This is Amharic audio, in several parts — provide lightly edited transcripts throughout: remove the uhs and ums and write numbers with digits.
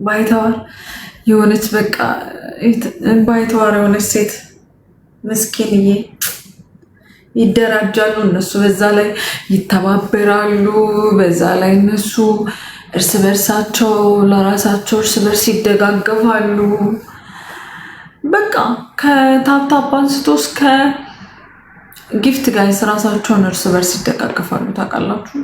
ባይተዋር የሆነች በቃ ባይተዋር የሆነች ሴት ምስኪንዬ ይደራጃሉ እነሱ፣ በዛ ላይ ይተባበራሉ። በዛ ላይ እነሱ እርስ በርሳቸው ለራሳቸው እርስ በርስ ይደጋገፋሉ። በቃ ከታፕታፕ አንስቶ እስከ ጊፍት ጋይስ ራሳቸውን እርስ በርስ ይደጋገፋሉ። ታውቃላችሁ?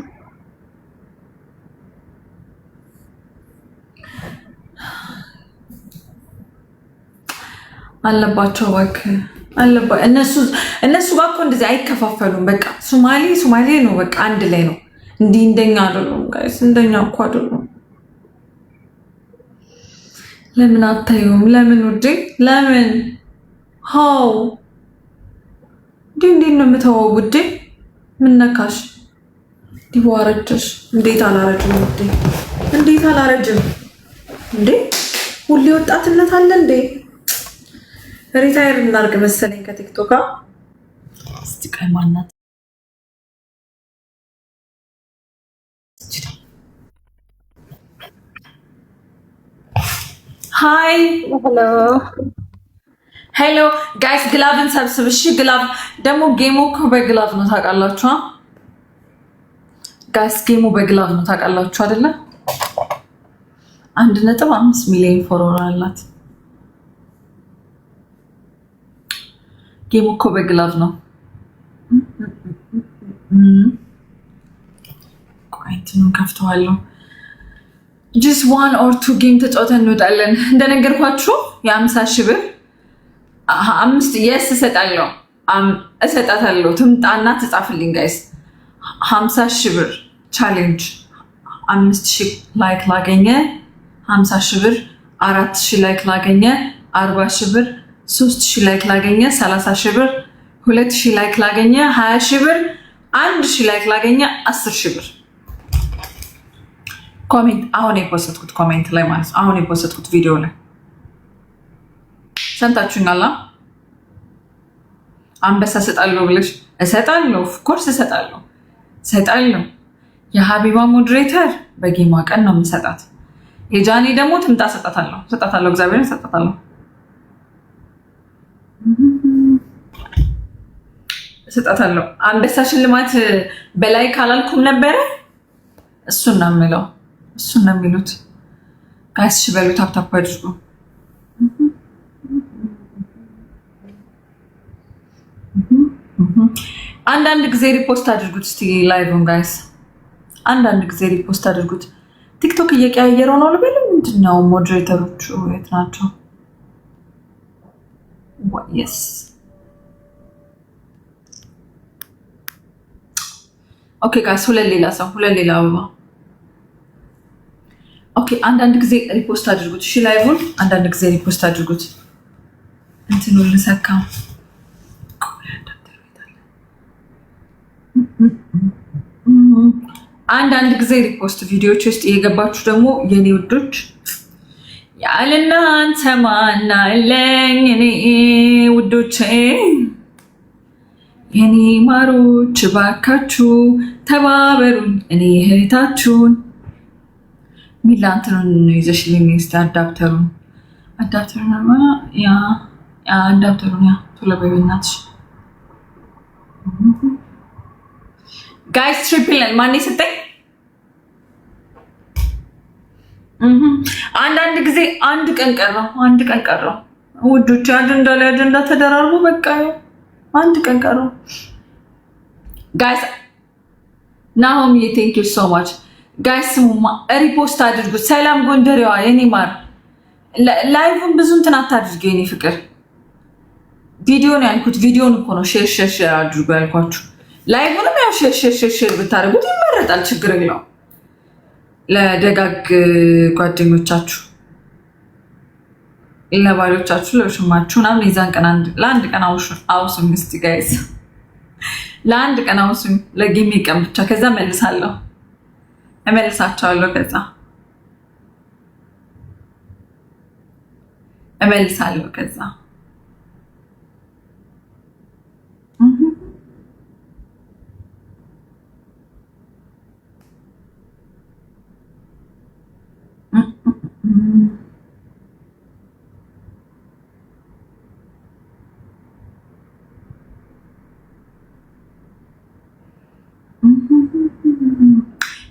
አለባቸው እባክህ እነሱ ጋር እኮ እንደዚህ አይከፋፈሉም። በቃ ሶማሌ ነው፣ በቃ አንድ ላይ ነው። እንዲህ እንደኛ አይደሉም ጋይስ፣ እንደኛ እኮ አይደሉም። ለምን አታዩም? ለምን ውዴ? ለምን ሃው እንዴት ነው የምተወው ውዴ? ምን ነካሽ? ዲቦ አረጀሽ? እንዴት አላረጅም ውዴ? እንዴት አላረጅም እንዴ? ሁሌ ወጣትነት አለ እንዴ? ሪታየር እናርግ መሰለኝ ከቲክቶክ። እስቲ ቀይ ማናት? ሃይ ሄሎ ጋይስ፣ ግላቭን ሰብስብ እሺ። ግላቭ ደግሞ ጌሙ እኮ በግላቭ ነው ታውቃላችሁ ጋይስ፣ ጌሙ በግላቭ ነው ታውቃላችሁ አይደለ? 1.5 ሚሊዮን ፎሎወር አላት። ጌሙ እኮ በግላቭ ነው። ቆይቱን ከፍተዋለሁ። ጅስ 1 or 2 ጌም ተጫውተን እንወጣለን። እንደነገርኳችሁ የ50 ሺህ ብር 5 የስ እሰጣታለሁ። ትምጣና ትጻፍልኝ ጋይስ። 50 ሺህ ብር ቻሌንጅ 5,000 ላይክ ላገኘ 50 ሺህ ብር፣ 4,000 ላይክ ላገኘ 40 ሺህ ብር፣ 3,000 ላይክ ላገኘ 30 ሺህ ብር፣ 2,000 ላይክ ላገኘ 20 ሺህ ብር፣ 1,000 ላይክ ላገኘ 10 ሺህ ብር። ኮሜንት አሁን የፖስትኩት ኮሜንት ላይ ማለት ነው። አሁን የፖስትኩት ቪዲዮ ላይ ሰምታችሁኛል። አንበሳ እሰጣለሁ ብለሽ እሰጣለሁ፣ ኦፍኮርስ እሰጣለሁ። የሀቢባ ሞዴሬተር በጌማ ቀን ነው የምሰጣት። የጃኒ ደግሞ ትምጣ እሰጣታለሁ። እግዚአብሔርን እሰጣታለሁ። አንበሳ ሽልማት በላይ ካላልኩም ነበረ። እሱን ነው የሚሉት ጋይስ። በሉ ታፕታፕ አድርጉ። አንዳንድ ጊዜ ሪፖስት አድርጉት እስቲ ላይቭን ጋይስ፣ አንዳንድ ጊዜ ሪፖስት አድርጉት። ቲክቶክ እየቀያየረው ነው ልበል? ምንድን ነው? ሞዴሬተሮቹ የት ናቸው? የስ ኦኬ ጋይስ፣ ሁለት ሌላ አበባ። ኦኬ አንዳንድ ጊዜ ሪፖስት አድርጉት እሺ፣ ላይቭን አንዳንድ ጊዜ ሪፖስት አድርጉት። እንትኑን ልሰካ አንዳንድ ጊዜ ሪፖስት ቪዲዮዎች ውስጥ እየገባችሁ ደግሞ የኔ ውዶች ያለናንተ ማን አለኝ እኔ ውዶቼ፣ የኔ ማሮች ባካችሁ ተባበሩኝ፣ እኔ እህታችሁን። ሚላ እንትኑን ይዘሽልኝ እስኪ አዳፕተሩን ቶሎ በይ በእናትሽ ጋይስ። ትሪፕል ማን የሰጠኝ? አንዳንድ ጊዜ አንድ ቀን ቀረው ውዶች፣ አጀንዳ ላይ አጀንዳ ተደራርቦ በቃ አንድ ቀን ቀረው ጋይስ። ናሆም ቴንክ ዩ ሶ ማች ጋይስ። ስሙማ ሪፖስት አድርጉት። ሰላም ጎንደሬዋ የኔ ማር፣ ላይቭን ብዙ እንትን አታድርጊ የኔ ፍቅር። ቪዲዮን ያልኩት ቪዲዮን እኮ ነው። ሼር አድርጉ ያልኳችሁ። ላይቭንም ያው ሼር ብታደርጉት ይመረጣል፣ ችግር የለውም። ለደጋግ ጓደኞቻችሁ፣ ለባሎቻችሁ፣ ለውሽማችሁ ምናምን የዛን ቀን ለአንድ ቀን አውሱኝ እስቲ ጋይስ፣ ለአንድ ቀን አውሱኝ፣ ለጌሜ ቀን ብቻ። ከዛ እመልሳቸዋለሁ። ከዛ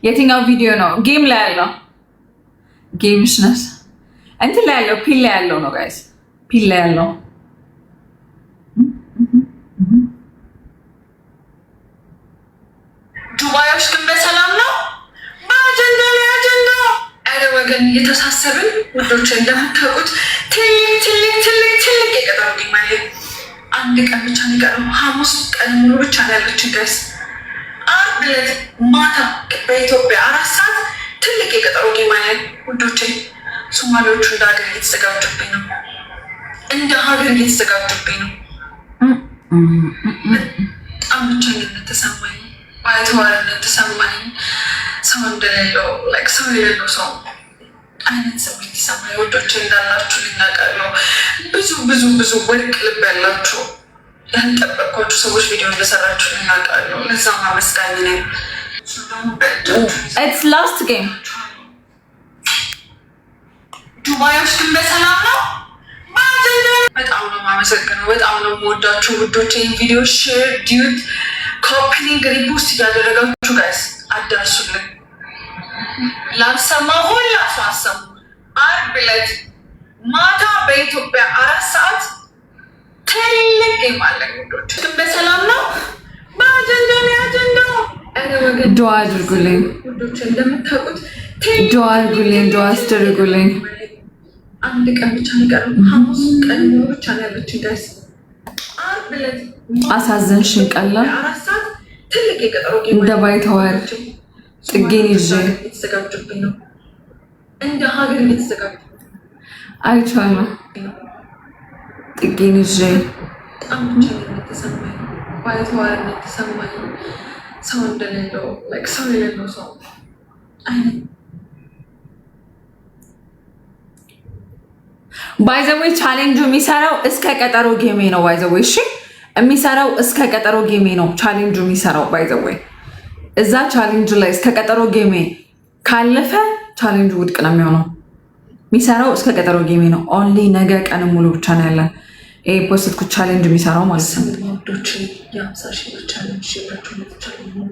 የትኛው ቪዲዮ ነው? ጌም ላይ ያለው ጌምሽ ነሽ እንትን ላይ ያለው ፒል ላይ ያለው ነው ጋይስ፣ ፒል ላይ ያለው ዱባዮች ግን በሰላም ነው። በአጀንዳ ላይ አጀንዳ አረ ወገን እየተሳሰብን ውዶች፣ እንደምታውቁት ትልቅ የቀጠሮ ጌም አለ። አንድ ቀን ብቻ ነው የቀረው። ሐሙስ ቀን ሙሉ ብቻ ነው ያለችን ጋይስ። ዓርብ ዕለት ማታ በኢትዮጵያ 4 ሰዓት ትልቅ የቀጠሮ ጌም አለ ውዶቼ። ሶማሌዎቹ እንደ ሀገር እየተዘጋጁብኝ ነው፣ እንደ ሀገር እየተዘጋጁብኝ ነው። በጣም ብቸኝነት ተሰማኝ፣ ባይተዋርነት ተሰማኝ። ሰው እንደሌለው ሰው የሌለው ሰው አይነት ስሜት ተሰማኝ ውዶቼ። እንዳላችሁ ልናቀለው ብዙ ወርቅ ልብ ያላችሁ ያልጠበቅኳችሁ ሰዎች ቪዲዮ እንደሰራችሁ ልናቀለው። ለዛ ማመስጋኝ ነኝ። It's last game. ዱባዮች ግን በሰላም ነው። በጣም ነው የማመሰግነው። በጣም ነው የምወዳችሁ ውዶቼ። ቪዲዮ ሼር፣ ዲዩት፣ ኮፒሊንግ፣ ሪፖስት እያደረጋችሁ ጋይስ አዳርሱልን። ላልሰማ ሁላ ሰው አሰሙ። ዓርብ ዕለት ማታ በኢትዮጵያ 4 ሰዓት ትልቅ ጌም አለ ውዶች። ግን በሰላም ነው። በአጀንዳ ላይ አጀንዳ ዱዓ አድርጉልኝ ውዶች። እንደምታውቁት ዱዓ አድርጉልኝ፣ ዱዓ አስደርጉልኝ። አንድ ቀን ብቻ ነው የቀረው። ሐሙስ ቀን ሙሉ ብቻ ነው ያለችን ጋይስ። ዓርብ ዕለት አሳዘንሽኝ። ቀላል 4 ሰዓት ትልቅ የቀጠሮ ጌም እንደ ባይተዋር ጥጌን ይዤ የተዘጋጁብኝ ነው፣ እንደ ሀገር እየተዘጋጁ አይቻለሁ። ጥጌን ይዤ በጣም ብቸኝነት ተሰማኝ፣ ባይተዋርነት ተሰማኝ። ሰው እንደሌለው ሰው የሌለው ሰው አይነት ባይዘዌይ ቻሌንጁ የሚሰራው እስከ ቀጠሮ ጌሜ ነው። ባይዘዌይ እሺ፣ የሚሰራው እስከ ቀጠሮ ጌሜ ነው ቻሌንጁ የሚሰራው። ባይዘዌይ እዛ ቻሌንጁ ላይ እስከ ቀጠሮ ጌሜ ካለፈ ቻሌንጁ ውድቅ ነው የሚሆነው። የሚሰራው እስከ ቀጠሮ ጌሜ ነው። ኦንሊ ነገ ቀን ሙሉ ብቻ ነው ያለን ይሄ ፖስትኩት ቻሌንጅ የሚሰራው ማለት ነው። ማወዶች የ50 ሺህ ብር ቻሌንጅ ሽላችሁ መጥቻለሁ።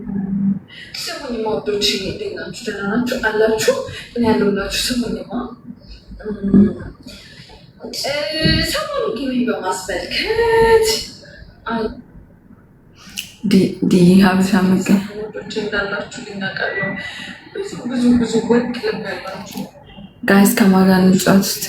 ስሙኝ ማወዶች፣ እንዴት ናችሁ? ደህና ናችሁ አላችሁ? እኔ ያለሁላችሁ። ስሙኝማ ሰሞኑ ጌሜ በማስመልከት ዲ ሀበሻ መገን ወዶች እንዳላችሁ ልናቀለው ብዙ ወርቅ ልብ ያላችሁ ጋይስ ከማጋ እንጫወት እስኪ።